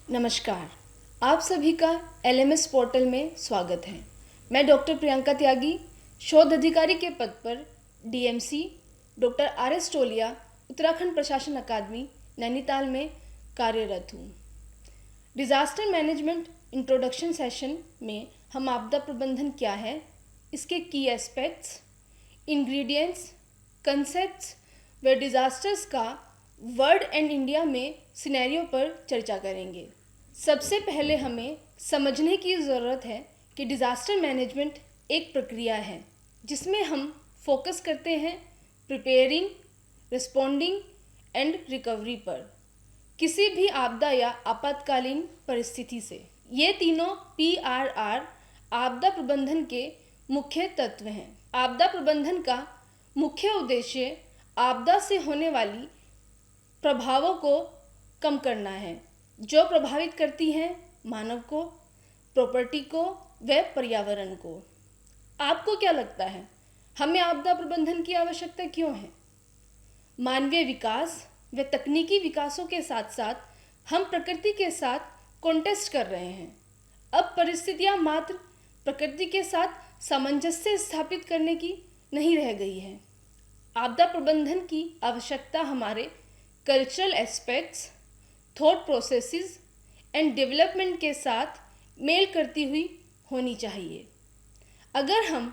नमस्कार। आप सभी का एलएमएस पोर्टल में स्वागत है। मैं डॉक्टर प्रियंका त्यागी, शोध अधिकारी के पद पर डीएमसी डॉक्टर आरएस टोलिया, उत्तराखंड प्रशासन अकादमी, नैनीताल में कार्यरत हूँ। डिज़ास्टर मैनेजमेंट इंट्रोडक्शन सेशन में हम आपदा प्रबंधन क्या है, इसके की एस्पेक्ट्स, इंग्रेडिएंट्स, कंसेप्ट्स व डिज़ास्टर्स का वर्ल्ड एंड इंडिया में सिनेरियो पर चर्चा करेंगे। सबसे पहले हमें समझने की ज़रूरत है कि डिज़ास्टर मैनेजमेंट एक प्रक्रिया है जिसमें हम फोकस करते हैं प्रिपेयरिंग, रिस्पोंडिंग एंड रिकवरी पर, किसी भी आपदा या आपातकालीन परिस्थिति से। ये तीनों PRR आपदा प्रबंधन के मुख्य तत्व हैं। आपदा प्रबंधन का मुख्य उद्देश्य आपदा से होने वाली प्रभावों को कम करना है जो प्रभावित करती हैं मानव को, प्रॉपर्टी को व पर्यावरण को। आपको क्या लगता है, हमें आपदा प्रबंधन की आवश्यकता क्यों है? मानवीय विकास व तकनीकी विकासों के साथ साथ हम प्रकृति के साथ कॉन्टेस्ट कर रहे हैं। अब परिस्थितियां मात्र प्रकृति के साथ सामंजस्य स्थापित करने की नहीं रह गई है। आपदा प्रबंधन की आवश्यकता हमारे cultural aspects, thought processes and development के साथ मेल करती हुई होनी चाहिए। अगर हम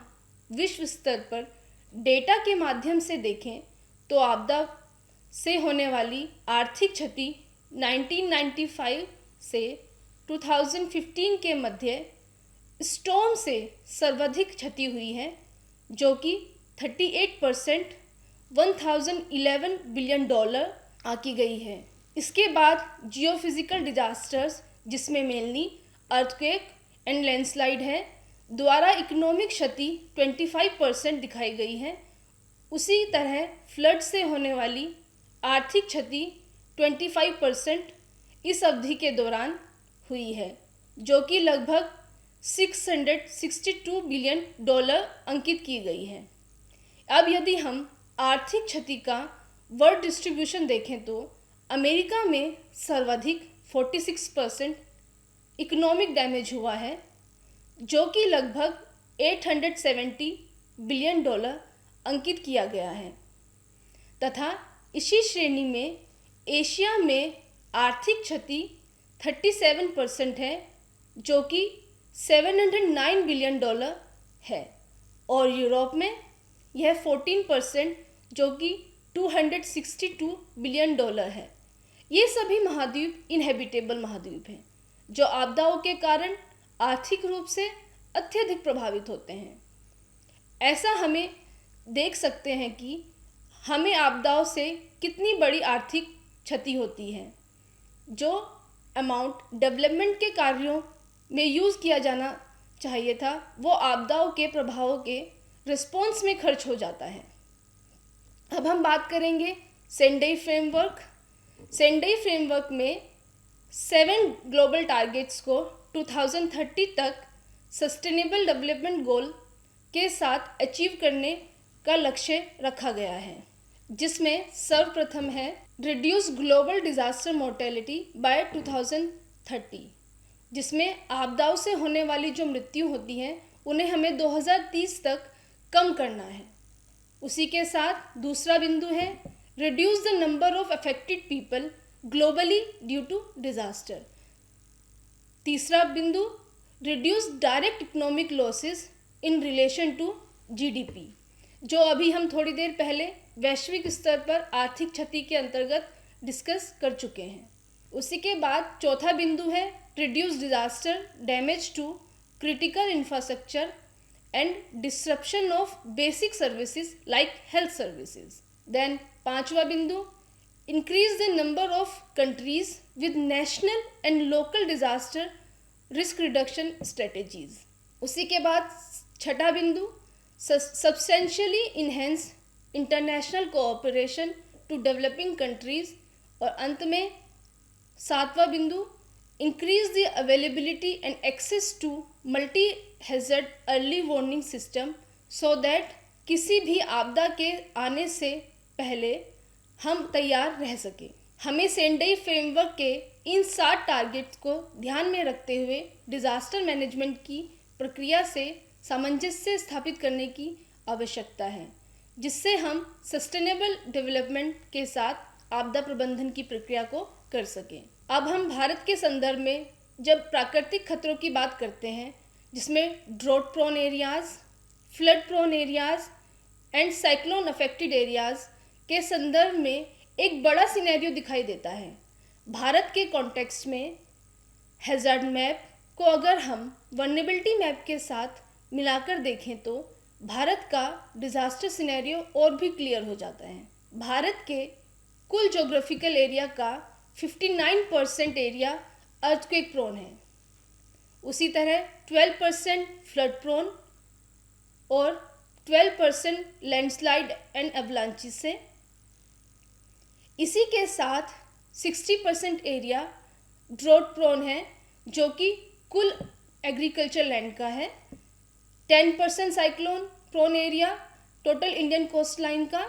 विश्व स्तर पर डेटा के माध्यम से देखें तो आपदा से होने वाली आर्थिक क्षति 1995 से 2015 के मध्य स्टॉर्म से सर्वाधिक क्षति हुई है, जो कि 38% $1011 बिलियन आकी गई है। इसके बाद जियोफिजिकल डिजास्टर्स, जिसमें मेनली अर्थक्वेक एंड लैंडस्लाइड है, द्वारा इकोनॉमिक क्षति 25% दिखाई गई है। उसी तरह फ्लड से होने वाली आर्थिक क्षति 25% इस अवधि के दौरान हुई है, जो कि लगभग $662 बिलियन अंकित की गई है। अब यदि हम आर्थिक क्षति का वर्ल्ड डिस्ट्रीब्यूशन देखें तो अमेरिका में सर्वाधिक 46% इकोनॉमिक डैमेज हुआ है, जो कि लगभग $870 बिलियन अंकित किया गया है, तथा इसी श्रेणी में एशिया में आर्थिक क्षति 37% है, जो कि $709 बिलियन है, और यूरोप में यह 14%, जो कि $262 बिलियन है। ये सभी महाद्वीप इनहेबिटेबल महाद्वीप हैं, जो आपदाओं के कारण आर्थिक रूप से अत्यधिक प्रभावित होते हैं। ऐसा हमें देख सकते हैं कि हमें आपदाओं से कितनी बड़ी आर्थिक क्षति होती है। जो अमाउंट डेवलपमेंट के कार्यों में यूज़ किया जाना चाहिए था, वो आपदाओं के प्रभावों के रिस्पॉन्स में खर्च हो जाता है। अब हम बात करेंगे सेंडई फ्रेमवर्क। सेंडई फ्रेमवर्क में 7 ग्लोबल टारगेट्स को 2030 तक सस्टेनेबल डेवलपमेंट गोल के साथ अचीव करने का लक्ष्य रखा गया है, जिसमें सर्वप्रथम है reduce global disaster mortality by 2030, जिसमें आपदाओं से होने वाली जो मृत्यु होती है उन्हें हमें 2030 तक कम करना है। उसी के साथ दूसरा बिंदु है reduce the number of affected people globally due to disaster. तीसरा बिंदु reduce direct economic losses in relation to GDP, जो अभी हम थोड़ी देर पहले वैश्विक स्तर पर आर्थिक क्षति के अंतर्गत डिस्कस कर चुके हैं। उसी के बाद चौथा बिंदु है reduce disaster damage to critical infrastructure and disruption of basic services like health services. Then पांचवा बिंदु increase the number of countries with national and local disaster risk reduction strategies. उसी के बाद छठा बिंदु substantially enhance international cooperation to developing countries, और अंत में सातवां बिंदु increase the availability and access to multi hazard early warning system so that किसी भी आपदा के आने से पहले हम तैयार रह सकें। हमें सेंडई फ्रेमवर्क के इन 7 टारगेट्स को ध्यान में रखते हुए डिजास्टर मैनेजमेंट की प्रक्रिया से सामंजस्य स्थापित करने की आवश्यकता है, जिससे हम सस्टेनेबल डेवलपमेंट के साथ आपदा प्रबंधन की प्रक्रिया को कर सकें। अब हम भारत के संदर्भ में जब प्राकृतिक खतरों की बात करते हैं, जिसमें drought prone areas, flood prone areas and cyclone affected areas के संदर्भ में एक बड़ा सिनेरियो दिखाई देता है। भारत के कॉन्टेक्स्ट में हैजार्ड मैप को अगर हम वल्नरेबिलिटी मैप के साथ मिलाकर देखें तो भारत का डिजास्टर सिनेरियो और भी क्लियर हो जाता है। भारत के कुल ज्योग्राफिकल एरिया का 59% एरिया अर्थक्वेक प्रोन है। उसी तरह 12% फ्लड प्रोन और 12% लैंडस्लाइड एंड एवलांचेस से। इसी के साथ 60% एरिया ड्रॉट प्रोन है, जो कि कुल एग्रीकल्चर लैंड का है। 10% cyclone prone area total Indian coast line का।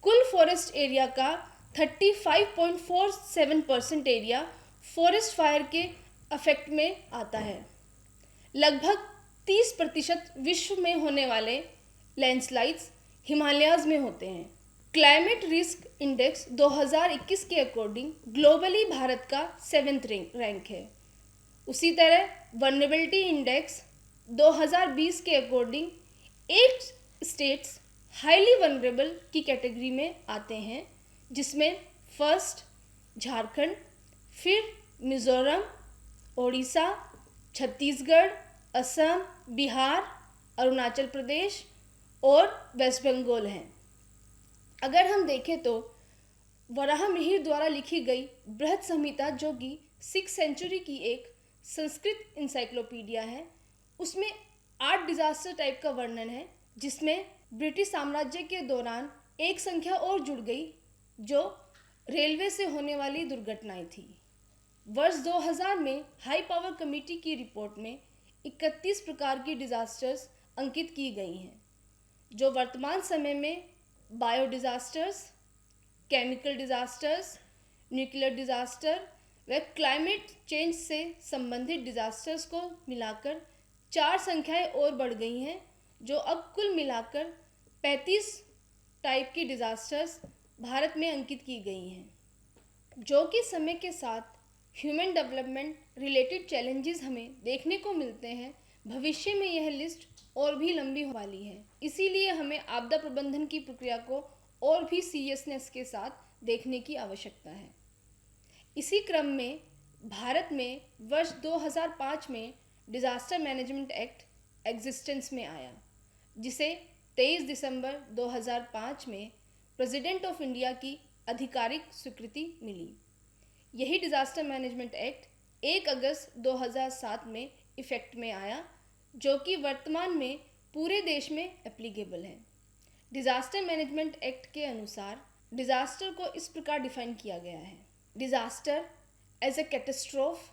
कुल फॉरेस्ट एरिया का 35.47% एरिया फॉरेस्ट फायर के अफेक्ट में आता है। लगभग 30% विश्व में होने वाले लैंडस्लाइड्स हिमालयाज में होते हैं। क्लाइमेट रिस्क इंडेक्स 2021 के अकॉर्डिंग ग्लोबली भारत का 7th रैंक है। उसी तरह वल्नरेबिलिटी इंडेक्स 2020 के अकॉर्डिंग 8 स्टेट्स हाईली वल्नरेबल की कैटेगरी में आते हैं, जिसमें फर्स्ट झारखंड, फिर मिजोरम, ओडिशा, छत्तीसगढ़, असम, बिहार, अरुणाचल प्रदेश और वेस्ट बंगाल हैं। अगर हम देखें तो वराहमिहिर द्वारा लिखी गई बृहद संहिता, जो कि 6th सेंचुरी की एक संस्कृत इंसाइक्लोपीडिया है, उसमें 8 डिजास्टर टाइप का वर्णन है, जिसमें ब्रिटिश साम्राज्य के दौरान एक संख्या और जुड़ गई, जो रेलवे से होने वाली दुर्घटनाएं थी। वर्ष 2000 में हाई पावर कमेटी की रिपोर्ट में 31 प्रकार की डिजास्टर्स अंकित की गई हैं, जो वर्तमान समय में bio disasters, chemical disasters, nuclear disaster व क्लाइमेट चेंज से संबंधित डिजास्टर्स को मिलाकर 4 संख्याएं और बढ़ गई हैं, जो अब कुल मिलाकर 35 टाइप की डिजास्टर्स भारत में अंकित की गई हैं, जो कि समय के साथ ह्यूमन डेवलपमेंट रिलेटेड चैलेंजेस हमें देखने को मिलते हैं। भविष्य में यह लिस्ट और भी लंबी होने वाली है, इसीलिए हमें आपदा प्रबंधन की प्रक्रिया को और भी सीरियसनेस के साथ देखने की आवश्यकता है। इसी क्रम में भारत में वर्ष 2005 में डिजास्टर मैनेजमेंट एक्ट एग्जिस्टेंस में आया, जिसे 23 दिसंबर 2005 में प्रेसिडेंट ऑफ इंडिया की आधिकारिक स्वीकृति मिली। यही डिजास्टर मैनेजमेंट एक्ट 1 अगस्त 2007 में इफेक्ट में आया, जो कि वर्तमान में पूरे देश में एप्लीकेबल है। डिजास्टर मैनेजमेंट एक्ट के अनुसार डिजास्टर को इस प्रकार डिफाइन किया गया है: disaster as a catastrophe,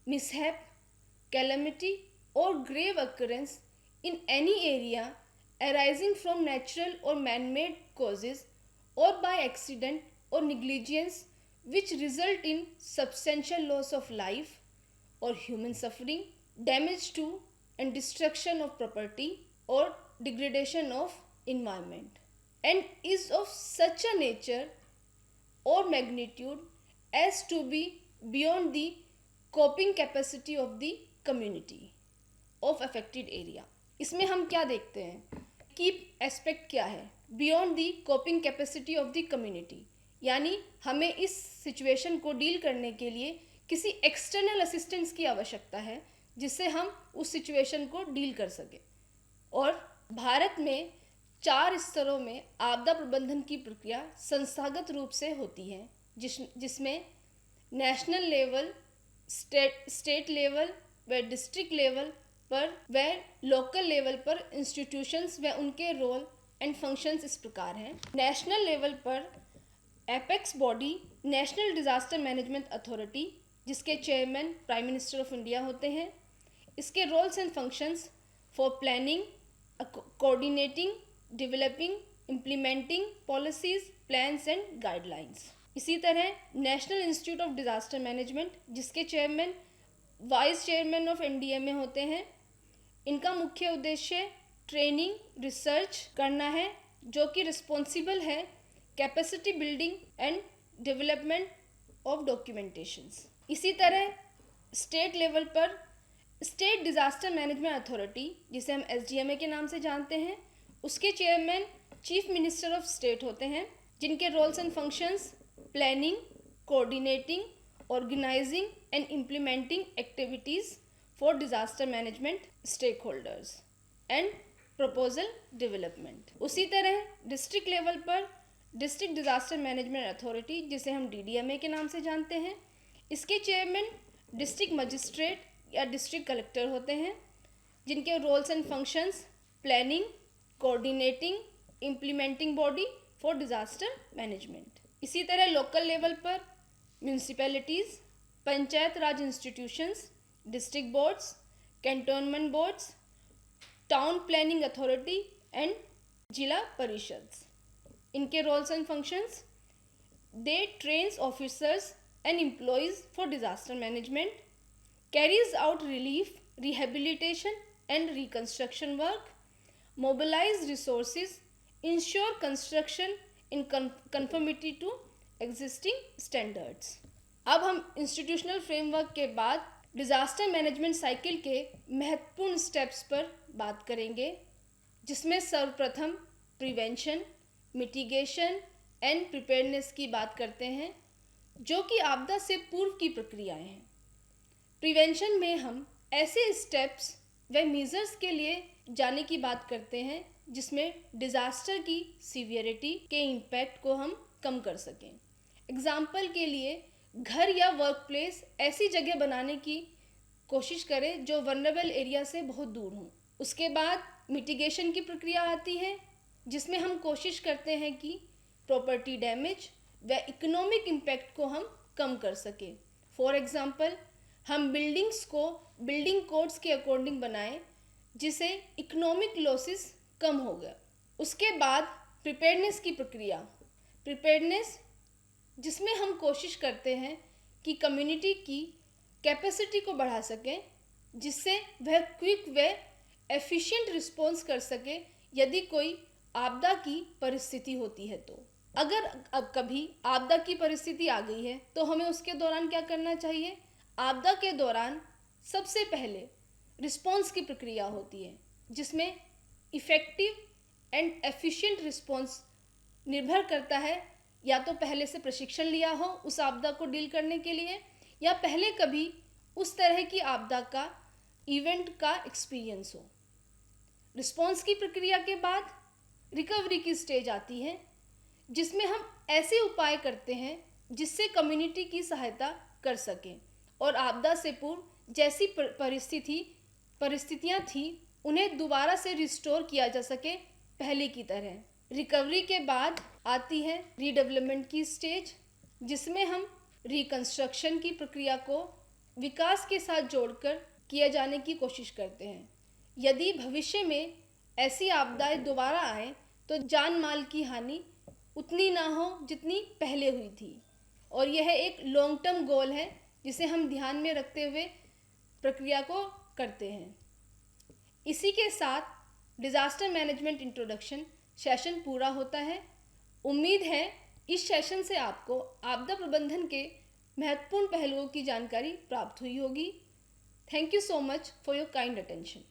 mishap, calamity और grave occurrence in any area arising from natural or man-made causes or by accident or negligence which result in substantial loss of life or human suffering, damage to and destruction of property or degradation of environment, and is of such a nature or magnitude as to be beyond the coping capacity of the community of affected area। इसमें हम क्या देखते हैं कि aspect क्या है? Beyond the coping capacity of the community, यानी हमें इस सिचुएशन को डील करने के लिए किसी एक्सटर्नल असिस्टेंस की आवश्यकता है, जिससे हम उस सिचुएशन को डील कर सकें। और भारत में 4 स्तरों में आपदा प्रबंधन की प्रक्रिया संस्थागत रूप से होती है, जिसमें नेशनल लेवल, स्टेट लेवल व डिस्ट्रिक्ट लेवल पर व लोकल लेवल पर इंस्टीट्यूशंस व उनके रोल एंड फंक्शंस इस प्रकार हैं। नेशनल लेवल पर apex body national disaster management authority, जिसके chairman prime minister of India होते हैं। इसके roles and functions for planning, coordinating, developing, implementing policies, plans and guidelines. इसी तरह national institute of disaster management, जिसके chairman vice chairman of NDMA होते हैं, इनका मुख्य उद्देश्य ट्रेनिंग रिसर्च करना है, जो कि रिस्पॉन्सिबल है capacity building and development of documentations. इसी तरह स्टेट लेवल पर स्टेट डिज़ास्टर मैनेजमेंट अथॉरिटी, जिसे हम एसडीएमए के नाम से जानते हैं, उसके chairman chief minister of state होते हैं, जिनके roles and functions planning, coordinating, organizing and implementing activities for disaster management stakeholders and proposal development. उसी तरह डिस्ट्रिक्ट लेवल पर डिस्ट्रिक्ट डिज़ास्टर मैनेजमेंट अथॉरिटी, जिसे हम डीडीएमए के नाम से जानते हैं, इसके चेयरमैन डिस्ट्रिक्ट मजिस्ट्रेट या डिस्ट्रिक्ट कलेक्टर होते हैं, जिनके roles and functions planning, coordinating, implementing body for disaster management. इसी तरह लोकल लेवल पर municipalities, panchayat raj institutions, district boards, cantonment boards, town planning authority and जिला परिषद, इनके roles and functions they trains officers and employees for disaster management, carries out relief, rehabilitation and reconstruction work, mobilize resources, ensure construction in conformity to existing standards। अब हम institutional framework के बाद disaster management cycle के महत्वपूर्ण steps पर बात करेंगे, जिसमें सर्वप्रथम प्रिवेंशन, मिटिगेशन एंड प्रिपेयरनेस की बात करते हैं, जो कि आपदा से पूर्व की प्रक्रियाएं हैं। प्रिवेंशन में हम ऐसे स्टेप्स व मेजर्स के लिए जाने की बात करते हैं जिसमें डिज़ास्टर की सीवियरिटी के इम्पैक्ट को हम कम कर सकें। एग्जाम्पल के लिए घर या वर्क प्लेस ऐसी जगह बनाने की कोशिश करें जो वल्नरेबल एरिया से बहुत दूर हों। उसके बाद मिटिगेशन की प्रक्रिया आती है, जिसमें हम कोशिश करते हैं कि प्रॉपर्टी डैमेज व इकोनॉमिक इम्पैक्ट को हम कम कर सकें। फॉर एग्ज़ाम्पल, हम बिल्डिंग्स को बिल्डिंग कोड्स के अकॉर्डिंग बनाएं, जिससे इकोनॉमिक लॉसेस कम हो गया। उसके बाद प्रिपेयरनेस की प्रक्रिया, प्रिपेयरनेस जिसमें हम कोशिश करते हैं कि कम्युनिटी की कैपेसिटी को बढ़ा सकें, जिससे वह क्विक व एफिशिएंट रिस्पॉन्स कर सके यदि कोई आपदा की परिस्थिति होती है। तो अगर अब कभी आपदा की परिस्थिति आ गई है तो हमें उसके दौरान क्या करना चाहिए? आपदा के दौरान सबसे पहले रिस्पॉन्स की प्रक्रिया होती है, जिसमें इफ़ेक्टिव एंड एफिशिएंट रिस्पॉन्स निर्भर करता है या तो पहले से प्रशिक्षण लिया हो उस आपदा को डील करने के लिए, या पहले कभी उस तरह की आपदा का इवेंट का एक्सपीरियंस हो। रिस्पॉन्स की प्रक्रिया के बाद रिकवरी की स्टेज आती है, जिसमें हम ऐसे उपाय करते हैं जिससे कम्युनिटी की सहायता कर सकें और आपदा से पूर्व जैसी परिस्थितियाँ थी उन्हें दोबारा से रिस्टोर किया जा सके पहले की तरह। रिकवरी के बाद आती है रीडेवलपमेंट की स्टेज, जिसमें हम रिकंस्ट्रक्शन की प्रक्रिया को विकास के साथ जोड़कर किए जाने की कोशिश करते हैं। यदि भविष्य में ऐसी आपदाएं दोबारा आए तो जान माल की हानि उतनी ना हो जितनी पहले हुई थी, और यह एक लॉन्ग टर्म गोल है जिसे हम ध्यान में रखते हुए प्रक्रिया को करते हैं। इसी के साथ डिज़ास्टर मैनेजमेंट इंट्रोडक्शन सेशन पूरा होता है। उम्मीद है इस सेशन से आपको आपदा प्रबंधन के महत्वपूर्ण पहलुओं की जानकारी प्राप्त हुई होगी। Thank you so much for your kind attention.